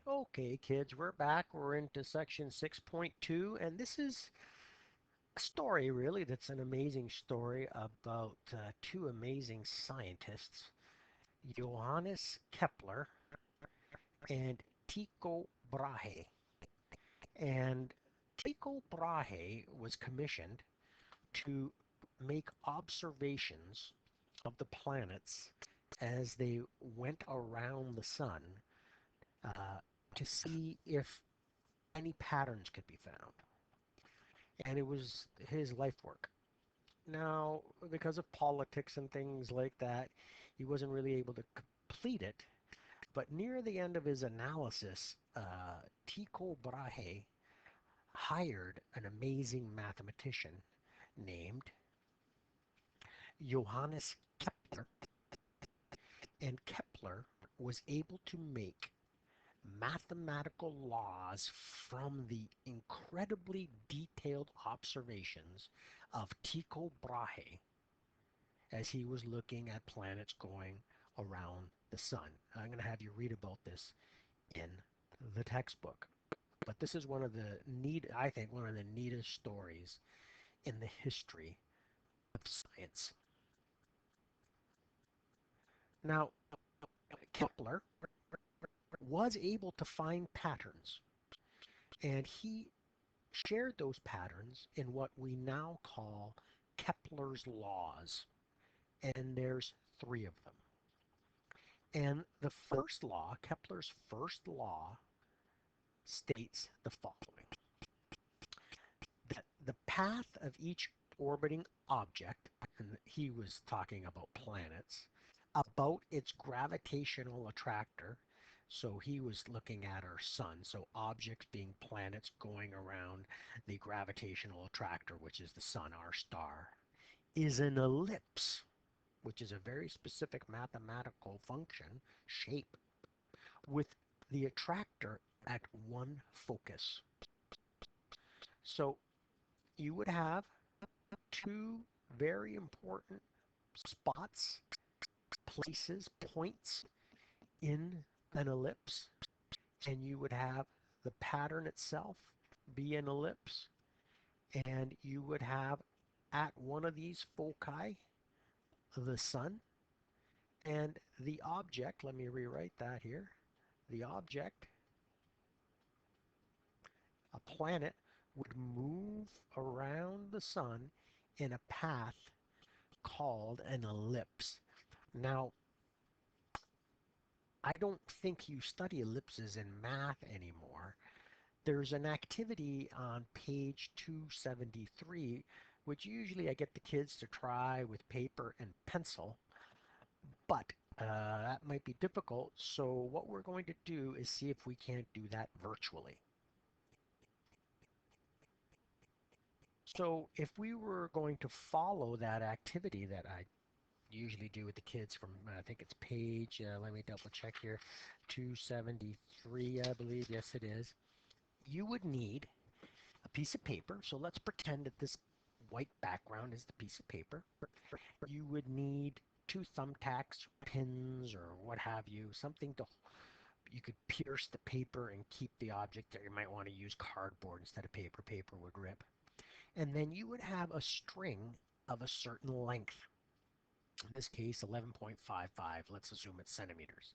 Okay, kids, we're back. We're into section 6.2, and this is a story, really, that's an amazing story about two amazing scientists, Johannes Kepler and Tycho Brahe. And Tycho Brahe was commissioned to make observations of the planets as they went around the sun uh, to see if any patterns could be found. And it was his life work. Now, because of politics and things like that, he wasn't really able to complete it. But near the end of his analysis, Tycho Brahe hired an amazing mathematician named Johannes Kepler, and Kepler was able to make mathematical laws from the incredibly detailed observations of Tycho Brahe as he was looking at planets going around the sun. I'm going to have you read about this in the textbook. But this is one of the I think one of the neatest stories in the history of science. Now, Kepler was able to find patterns, and he shared those patterns in what we now call Kepler's laws. And there's three of them. And the first law, Kepler's first law, states the following: that the path of each orbiting object, and he was talking about planets, about its gravitational attractor. So he was looking at our sun, so objects being planets going around the gravitational attractor, which is the sun, our star, is an ellipse, which is a very specific mathematical function, shape, with the attractor at one focus. So you would have two very important spots, places, points in an ellipse, and you would have the pattern itself be an ellipse, and you would have at one of these foci the sun, and the object, let me rewrite that here, the object, a planet, would move around the sun in a path called an ellipse. Now, I don't think you study ellipses in math anymore. There's an activity on page 273, which usually I get the kids to try with paper and pencil, but that might be difficult. So what we're going to do is see if we can't do that virtually. So if we were going to follow that activity that I usually do with the kids from, I think it's page, let me double check here, 273, I believe. Yes, it is. You would need a piece of paper. So let's pretend that this white background is the piece of paper. You would need two thumbtacks, pins, or what have you, something to, you could pierce the paper and keep the object there. You might want to use cardboard instead of paper. Paper would rip. And then you would have a string of a certain length. In this case, 11.55. Let's assume it's centimeters.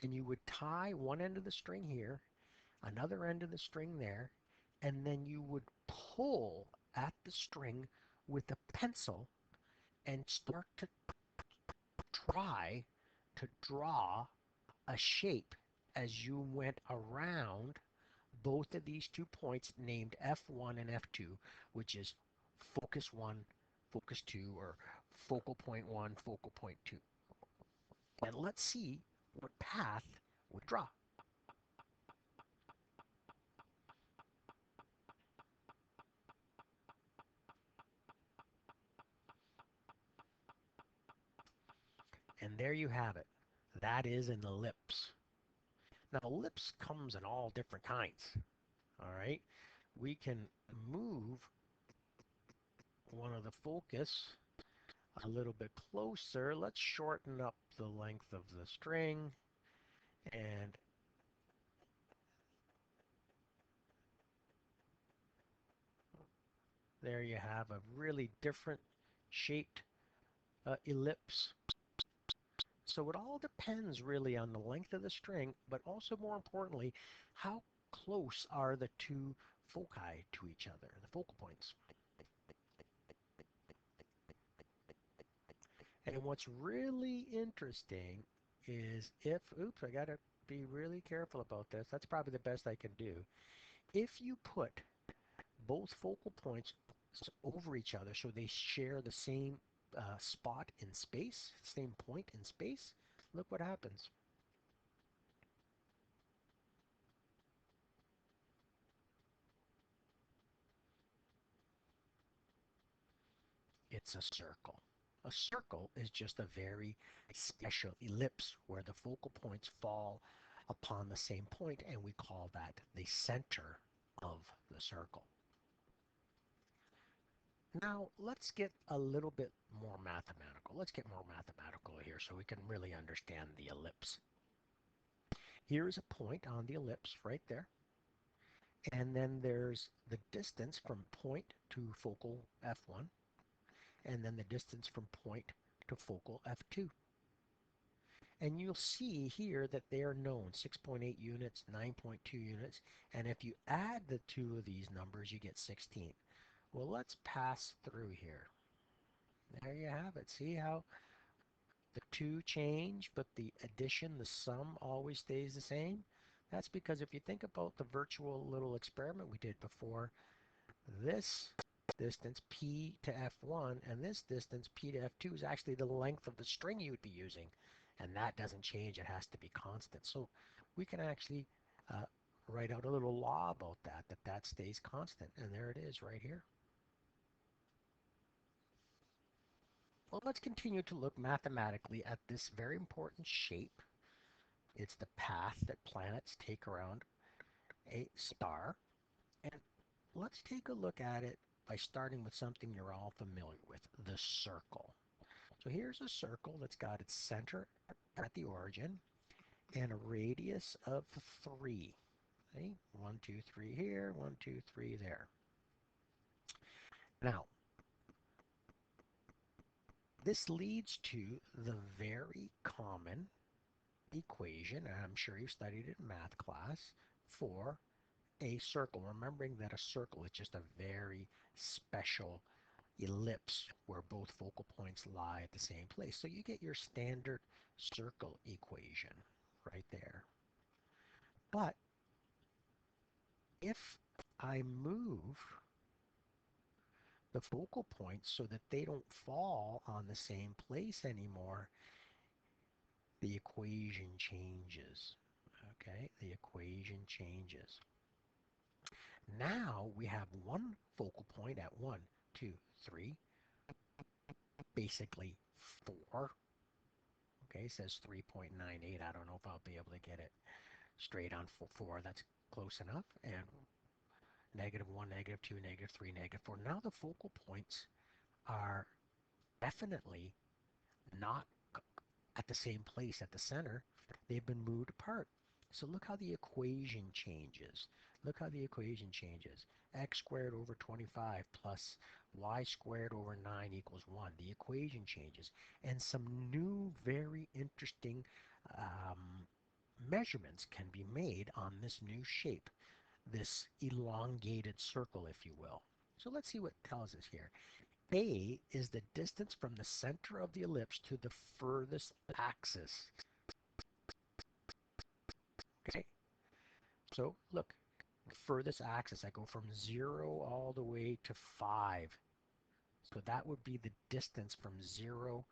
And you would tie one end of the string here, another end of the string there, and then you would pull at the string with a pencil and start to try to draw a shape as you went around both of these 2 points named F1 and F2, which is focus 1, focus 2, or focal point 1, focal point 2. And let's see what path we draw. And there you have it. That is an ellipse. Now, ellipse comes in all different kinds. All right. We can move one of the focus a little bit closer. Let's shorten up the length of the string, and There you have a really different shaped ellipse. So it all depends really on the length of the string, but also more importantly, how close are the two foci to each other, the focal points. And what's really interesting is if, oops, I got to be really careful about this. That's probably the best I can do. If you put both focal points over each other so they share the same spot in space, same point in space, look what happens. It's a circle. A circle is just a very special ellipse where the focal points fall upon the same point, and we call that the center of the circle. Now, let's get a little bit more mathematical. Let's get more mathematical here so we can really understand the ellipse. Here is a point on the ellipse right there. And then there's the distance from point to focal F1, and then the distance from point to focal F2. And you'll see here that they are known, 6.8 units, 9.2 units, and if you add the two of these numbers, you get 16. Well, let's pass through here. There you have it. See how the two change, but the addition, the sum, always stays the same? That's because if you think about the virtual little experiment we did before, this distance P to F1 and this distance P to F2 is actually the length of the string you would be using. And that doesn't change. It has to be constant. So we can actually write out a little law about that, that stays constant. And there it is right here. Well, let's continue to look mathematically at this very important shape. It's the path that planets take around a star. And let's take a look at it by starting with something you're all familiar with, the circle. So here's a circle that's got its center at the origin and a radius of 3. See? 1, 2, 3 here, 1, 2, 3 there. Now, this leads to the very common equation, and I'm sure you studied it in math class, for a circle. Remembering that a circle is just a very special ellipse where both focal points lie at the same place. So you get your standard circle equation right there. But if I move the focal points so that they don't fall on the same place anymore, the equation changes. Okay, the equation changes. Now we have one focal point at 1, 2, 3, basically 4. Okay, it says 3.98. I don't know if I'll be able to get it straight on 4. That's close enough. And -1, -2, -3, -4. Now the focal points are definitely not at the same place at the center. They've been moved apart. So look how the equation changes. Look how the equation changes. X squared over 25 plus y squared over 9 equals 1. The equation changes. And some new, very interesting measurements can be made on this new shape, this elongated circle, if you will. So let's see what it tells us here. A is the distance from the center of the ellipse to the furthest axis. Okay, so look, furthest axis, I go from 0 all the way to 5. So that would be the distance from 0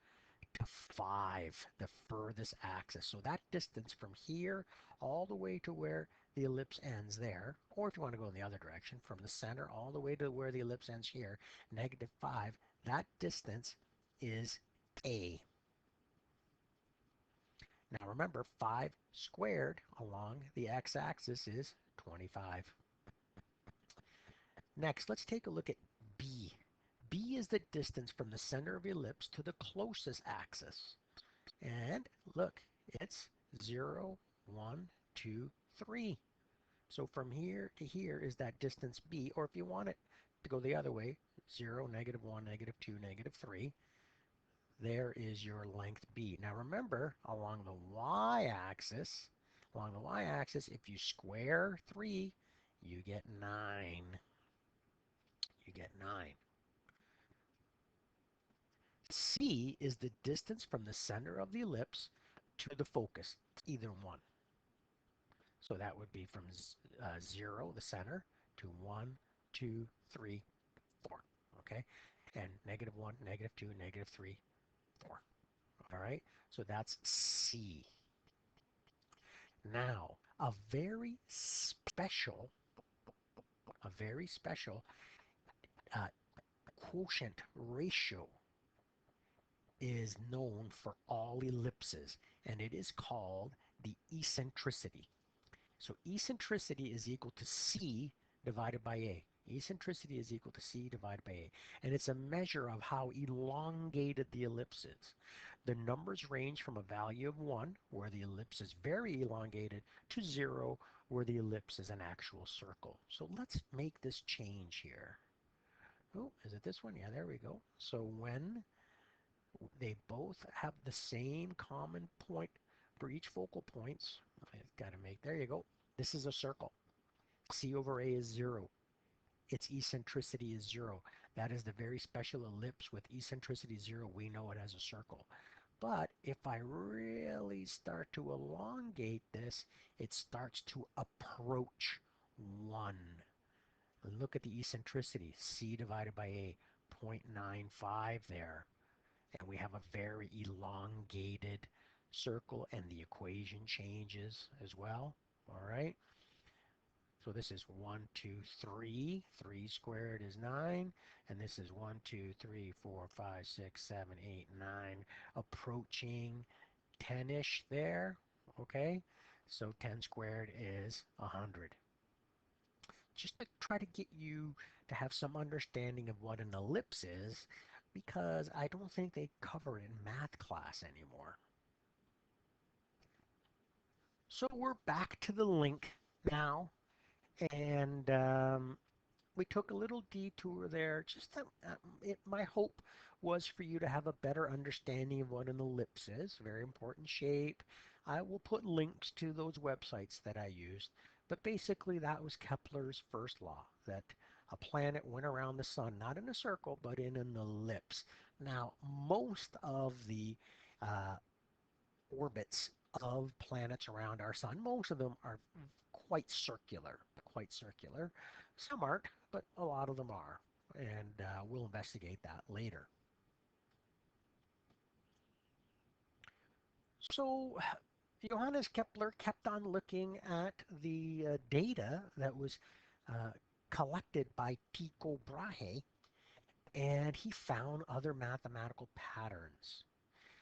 to 5, the furthest axis. So that distance from here all the way to where the ellipse ends there, or if you want to go in the other direction, from the center all the way to where the ellipse ends here, -5, that distance is A. Now remember, 5 squared along the x-axis is 25. Next, let's take a look at B. B is the distance from the center of the ellipse to the closest axis. And look, it's 0, 1, 2, 3. So from here to here is that distance B, or if you want it to go the other way, 0, -1, -2, -3. There is your length b. Now remember, along the y-axis, if you square 3, you get 9. You get 9. C is the distance from the center of the ellipse to the focus, either one. So that would be from 0, the center, to 1, 2, 3, 4. Okay? And -1, -2, -3, 4. All right? So that's C. Now, a very special uh, quotient ratio is known for all ellipses, and it is called the eccentricity. So eccentricity is equal to C divided by A. Eccentricity is equal to C divided by A. And it's a measure of how elongated the ellipse is. The numbers range from a value of 1, where the ellipse is very elongated, to 0, where the ellipse is an actual circle. So let's make this change here. Oh, is it this one? Yeah, there we go. So when they both have the same common point for each focal points, I've got to make, there you go. This is a circle. C over A is 0. Its eccentricity is 0. That is the very special ellipse with eccentricity 0. We know it as a circle. But if I really start to elongate this, it starts to approach 1. Look at the eccentricity, C divided by A, 0.95 there. And we have a very elongated circle, and the equation changes as well. All right. So this is 1, 2, 3. 3 squared is 9. And this is 1, 2, 3, 4, 5, 6, 7, 8, 9. Approaching 10-ish there. Okay. So 10 squared is 100. Just to try to get you to have some understanding of what an ellipse is, because I don't think they cover it in math class anymore. So we're back to the link now, and we took a little detour there. Just that, my hope was for you to have a better understanding of what an ellipse is. Very important shape. I will put links to those websites that I used. But basically, that was Kepler's first law, that a planet went around the sun, not in a circle, but in an ellipse. Now, most of the uh, orbits of planets around our sun, most of them are quite circular, quite circular. Some aren't, but a lot of them are, and we'll investigate that later. So Johannes Kepler kept on looking at the data that was uh, collected by Tycho Brahe, and he found other mathematical patterns.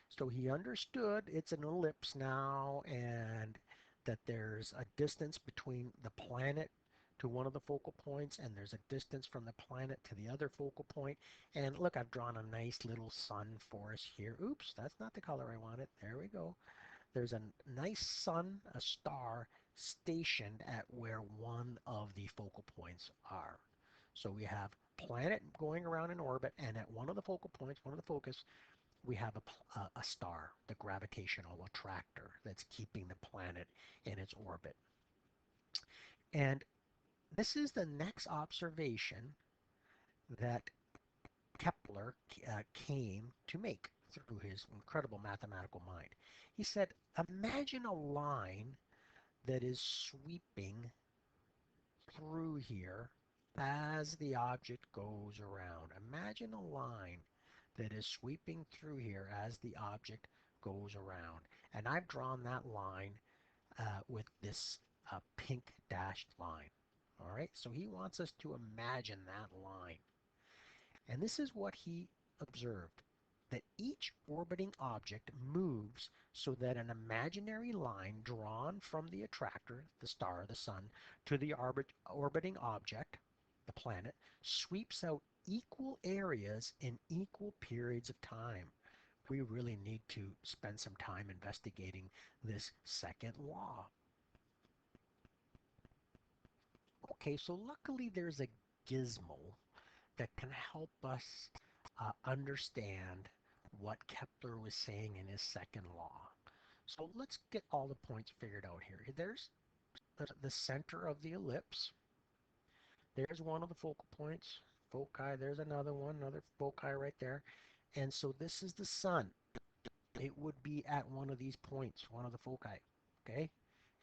So he understood it's an ellipse now, and that there's a distance between the planet to one of the focal points, and there's a distance from the planet to the other focal point. And look, I've drawn a nice little sun for us here. Oops, that's not the color I wanted. There we go. There's a nice sun, a star, stationed at where one of the focal points are. So we have planet going around in orbit, and at one of the focal points, one of the focus, we have a star, the gravitational attractor that's keeping the planet in its orbit. And this is the next observation that Kepler came to make through his incredible mathematical mind. He said, imagine a line that is sweeping through here as the object goes around. Imagine a line that is sweeping through here as the object goes around. And I've drawn that line with this pink dashed line. All right, so he wants us to imagine that line. And this is what he observed, that each orbiting object moves so that an imaginary line drawn from the attractor, the star, the sun, to the orbiting object, the planet, sweeps out equal areas in equal periods of time. We really need to spend some time investigating this second law. Okay, so luckily there's a gizmo that can help us understand what Kepler was saying in his second law. So let's get all the points figured out here. There's the center of the ellipse. There's one of the focal points. Foci, there's another one, another foci right there. And so this is the sun. It would be at one of these points, one of the foci. Okay?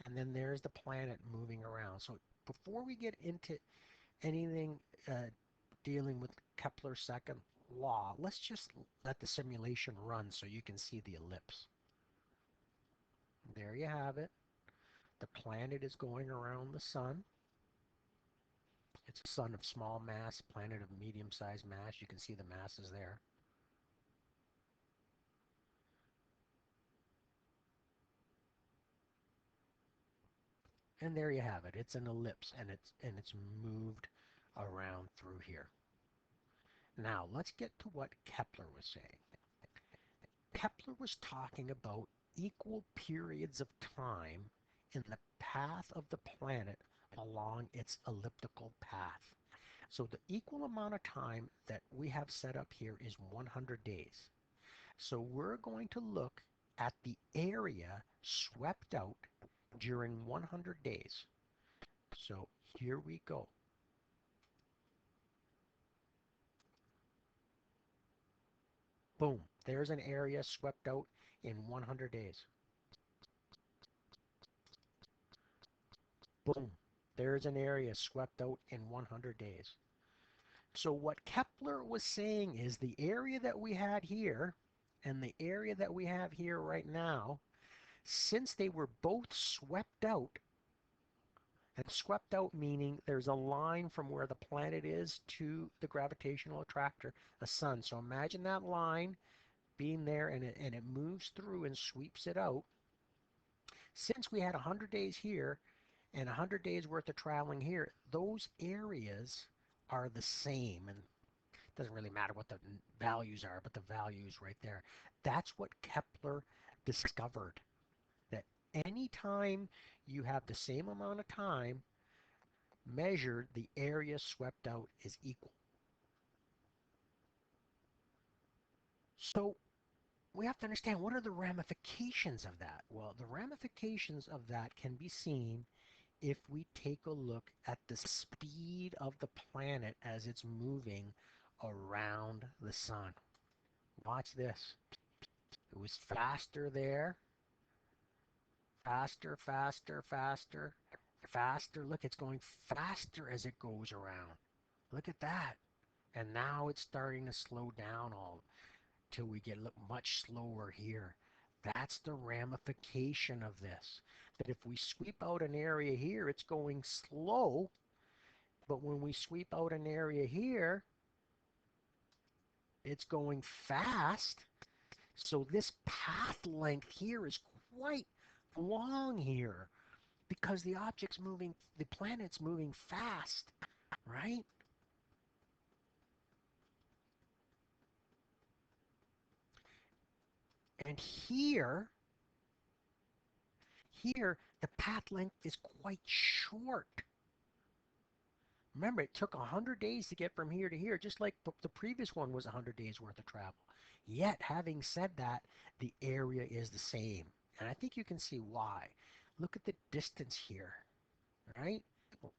And then there's the planet moving around. So before we get into anything dealing with Kepler's second law, let's just let the simulation run so you can see the ellipse. There you have it. The planet is going around the sun. It's a sun of small mass, planet of medium-sized mass. You can see the masses there. And there you have it. It's an ellipse, and it's moved around through here. Now, let's get to what Kepler was saying. Kepler was talking about equal periods of time in the path of the planet along its elliptical path. So the equal amount of time that we have set up here is 100 days. So we're going to look at the area swept out during 100 days. So here we go. Boom, there's an area swept out in 100 days. Boom, there's an area swept out in 100 days. So what Kepler was saying is the area that we had here and the area that we have here right now, since they were both swept out, and swept out meaning there's a line from where the planet is to the gravitational attractor, the sun. So imagine that line being there, and it moves through and sweeps it out. Since we had 100 days here and 100 days worth of traveling here, those areas are the same. And it doesn't really matter what the values are, but the values right there. That's what Kepler discovered, that anytime you have the same amount of time measured, the area swept out is equal. So we have to understand, what are the ramifications of that? Well, the ramifications of that can be seen if we take a look at the speed of the planet as it's moving around the sun. Watch this. It was faster there. Faster, faster, faster, faster. Look, it's going faster as it goes around. Look at that. And now it's starting to slow down all till we get much slower here. That's the ramification of this. That if we sweep out an area here, it's going slow. But when we sweep out an area here, it's going fast. So this path length here is quite long here because the object's moving, the planet's moving fast, right? And here, the path length is quite short. Remember, it took 100 days to get from here to here, just like the previous one was 100 days worth of travel. Yet, having said that, the area is the same. And I think you can see why. Look at the distance here, right?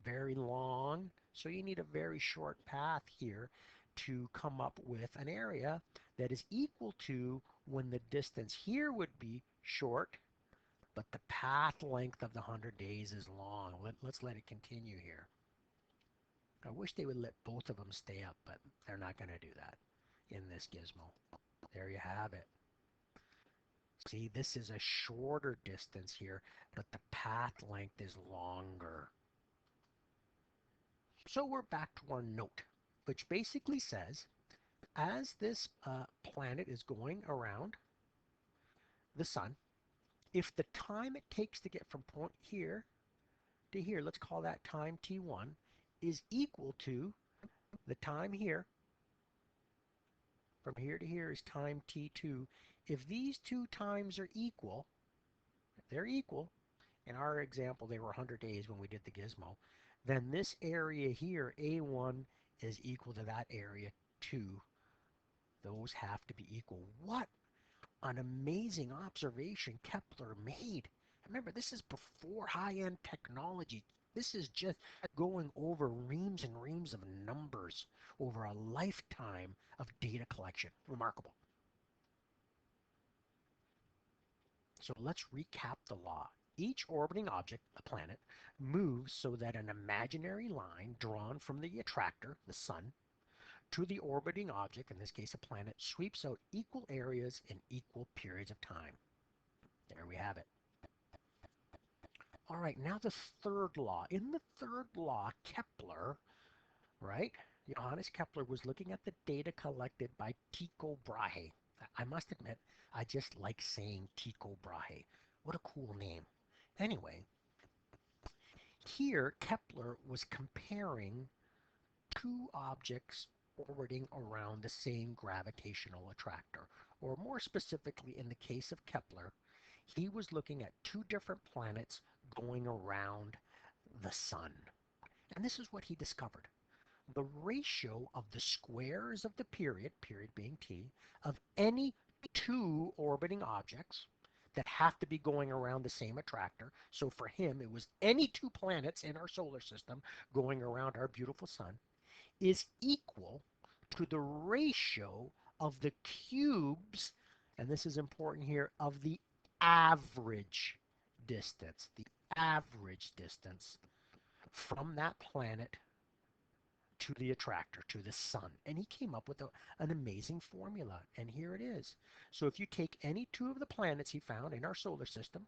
Very long. So you need a very short path here to come up with an area that is equal to when the distance here would be short, but the path length of the 100 days is long. Let's let it continue here. I wish they would let both of them stay up, but they're not going to do that in this gizmo. There you have it. See, this is a shorter distance here, but the path length is longer. So we're back to our note, which basically says, as this planet is going around the sun, if the time it takes to get from point here to here, let's call that time t1, is equal to the time here, from here to here is time t2. If these two times are equal, if they're equal, in our example they were 100 days when we did the gizmo, then this area here, A1, is equal to that area 2. Those have to be equal. What an amazing observation Kepler made. Remember, this is before high-end technology. This is just going over reams and reams of numbers over a lifetime of data collection. Remarkable. So let's recap the law. Each orbiting object, a planet, moves so that an imaginary line drawn from the attractor, the sun, to the orbiting object, in this case a planet, sweeps out equal areas in equal periods of time. There we have it. All right, now the third law. In the third law, Kepler, right? Johannes Kepler was looking at the data collected by Tycho Brahe. I must admit, I just like saying Tycho Brahe. What a cool name. Anyway, here Kepler was comparing two objects orbiting around the same gravitational attractor. Or more specifically, in the case of Kepler, he was looking at two different planets going around the sun. And this is what he discovered. The ratio of the squares of the period being t, of any two orbiting objects that have to be going around the same attractor. So for him, it was any two planets in our solar system going around our beautiful sun, is equal to the ratio of the cubes, and this is important here, of the average distance, from that planet to the attractor, to the sun. And he came up with an amazing formula, and here it is. So if you take any two of the planets he found in our solar system,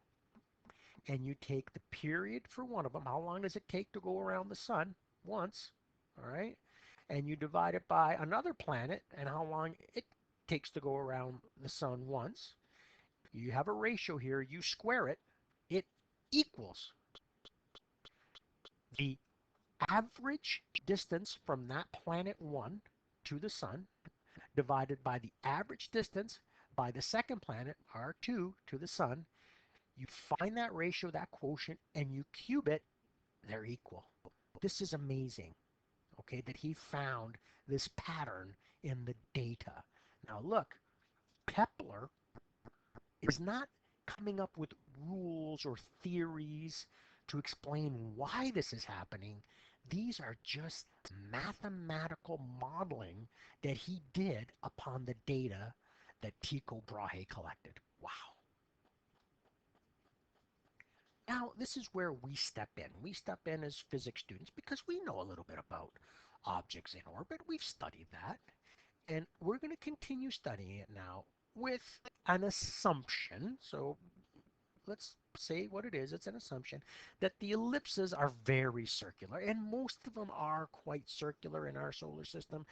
and you take the period for one of them, how long does it take to go around the sun once, all right? And you divide it by another planet and how long it takes to go around the sun once. You have a ratio here, you square it, it equals the average distance from that planet 1 to the sun divided by the average distance by the second planet, R2, to the sun. You find that ratio, that quotient, and you cube it, they're equal. This is amazing, okay, that he found this pattern in the data. Now look, Kepler is not coming up with rules or theories to explain why this is happening. These are just mathematical modeling that he did upon the data that Tycho Brahe collected. Wow. Now, this is where we step in. We step in as physics students because we know a little bit about objects in orbit. We've studied that. And we're going to continue studying it now with an assumption. So let's say what it is. It's an assumption that the ellipses are very circular, and most of them are quite circular in our solar system.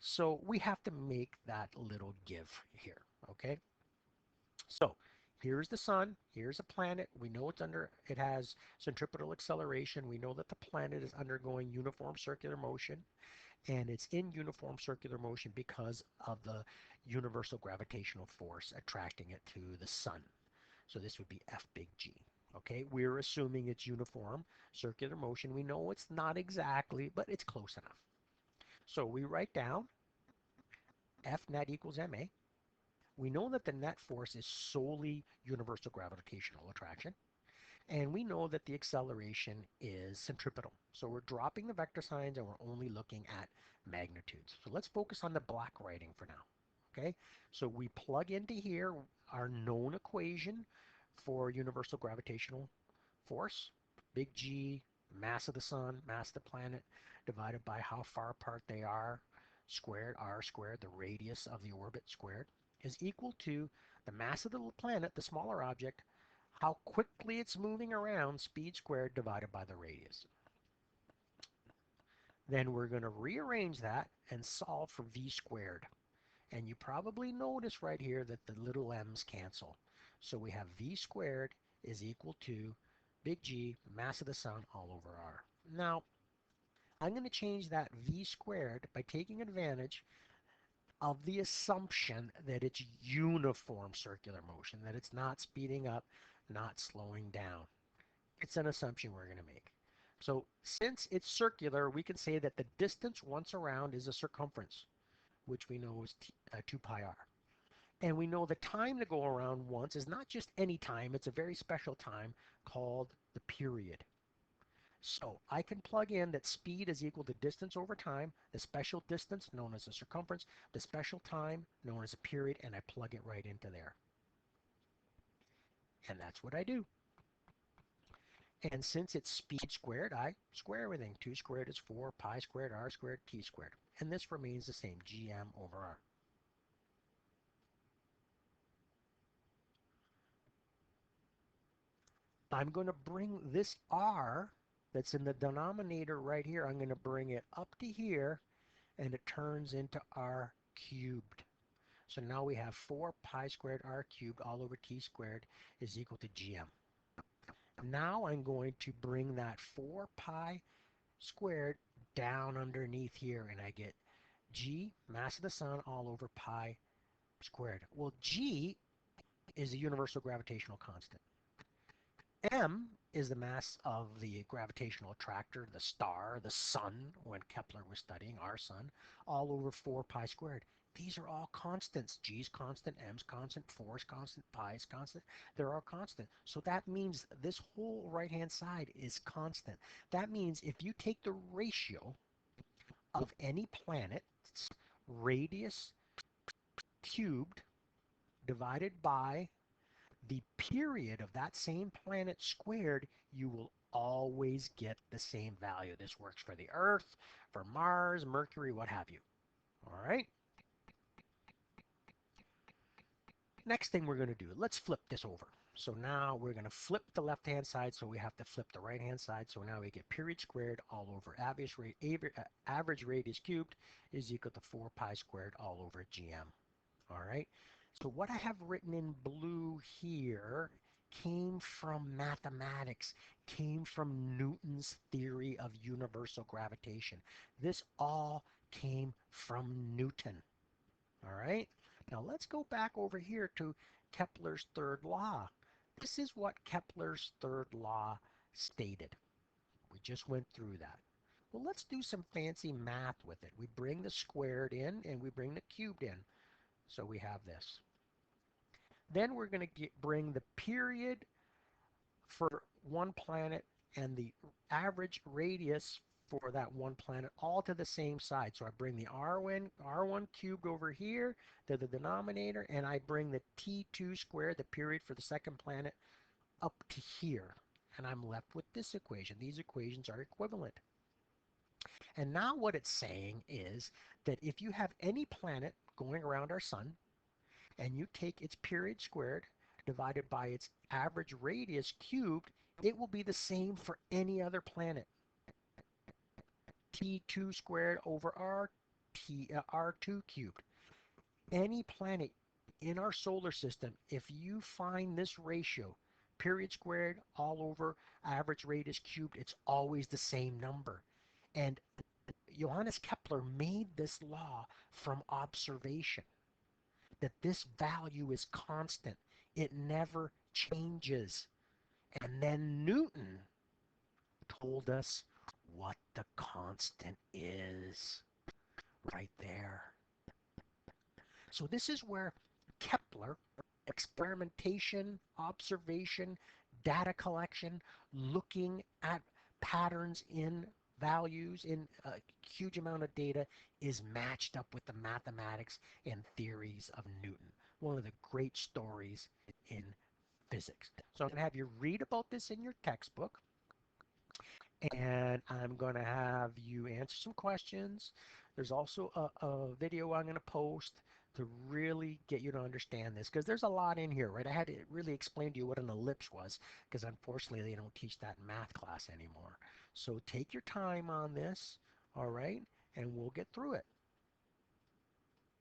So we have to make that little give here, okay? So here's the sun, here's a planet. We know it has centripetal acceleration. We know that the planet is undergoing uniform circular motion, and it's in uniform circular motion because of the universal gravitational force attracting it to the sun. So this would be F big G. Okay, we're assuming it's uniform circular motion. We know it's not exactly, but it's close enough. So we write down F net equals ma. We know that the net force is solely universal gravitational attraction. And we know that the acceleration is centripetal. So we're dropping the vector signs and we're only looking at magnitudes. So let's focus on the black writing for now. Okay, so we plug into here our known equation for universal gravitational force, big G, mass of the sun, mass of the planet, divided by how far apart they are, squared, r squared, the radius of the orbit squared, is equal to the mass of the planet, the smaller object, how quickly it's moving around, speed squared divided by the radius. Then we're going to rearrange that and solve for v squared. And you probably notice right here that the little m's cancel. So we have v squared is equal to big G, mass of the sun, all over r. Now, I'm going to change that v squared by taking advantage of the assumption that it's uniform circular motion, that it's not speeding up, not slowing down. It's an assumption we're going to make. So since it's circular, we can say that the distance once around is a circumference, which we know is 2 pi r. And we know the time to go around once is not just any time, it's a very special time called the period. So I can plug in that speed is equal to distance over time, the special distance known as the circumference, the special time known as a period, and I plug it right into there. And that's what I do. And since it's speed squared, I square everything. 2 squared is 4, pi squared, r squared, t squared. And this remains the same, gm over r. I'm going to bring this r that's in the denominator right here, I'm going to bring it up to here, and it turns into r cubed. So now we have 4 pi squared r cubed all over t squared is equal to gm. Now I'm going to bring that 4 pi squared down underneath here, and I get g, mass of the sun, all over pi squared. Well, g is the universal gravitational constant. M is the mass of the gravitational attractor, the star, the sun, when Kepler was studying our sun, all over 4 pi squared. These are all constants. G's constant, M's constant, 4's constant, pi's constant. They're all constant. So that means this whole right-hand side is constant. That means if you take the ratio of any planet's radius cubed divided by the period of that same planet squared, you will always get the same value. This works for the Earth, for Mars, Mercury, what have you. All right. Next thing we're going to do, let's flip this over. So now we're going to flip the left-hand side, so we have to flip the right-hand side. So now we get period squared all over average radius cubed is equal to 4 pi squared all over gm. All right. So what I have written in blue here came from mathematics, came from Newton's theory of universal gravitation. This all came from Newton. All right. Now let's go back over here to Kepler's third law. This is what Kepler's third law stated. We just went through that. Well, let's do some fancy math with it. We bring the squared in and we bring the cubed in. So we have this. Then we're going to bring the period for one planet and the average radius for that one planet all to the same side. So I bring the R1 cubed over here to the denominator, and I bring the T2 squared, the period for the second planet, up to here. And I'm left with this equation. These equations are equivalent. And now what it's saying is that if you have any planet going around our sun, and you take its period squared divided by its average radius cubed, it will be the same for any other planet. T2 squared over R2 cubed. Any planet in our solar system, if you find this ratio, period squared all over average radius cubed, it's always the same number. And Johannes Kepler made this law from observation, that this value is constant. It never changes. And then Newton told us what the constant is right there. So this is where Kepler, experimentation, observation, data collection, looking at patterns in values in a huge amount of data is matched up with the mathematics and theories of Newton. One of the great stories in physics. So I'm going to have you read about this in your textbook, and I'm going to have you answer some questions. There's also a video I'm going to post to really get you to understand this, because there's a lot in here, right? I had to really explain to you what an ellipse was, because unfortunately they don't teach that in math class anymore. So take your time on this, all right, and we'll get through it.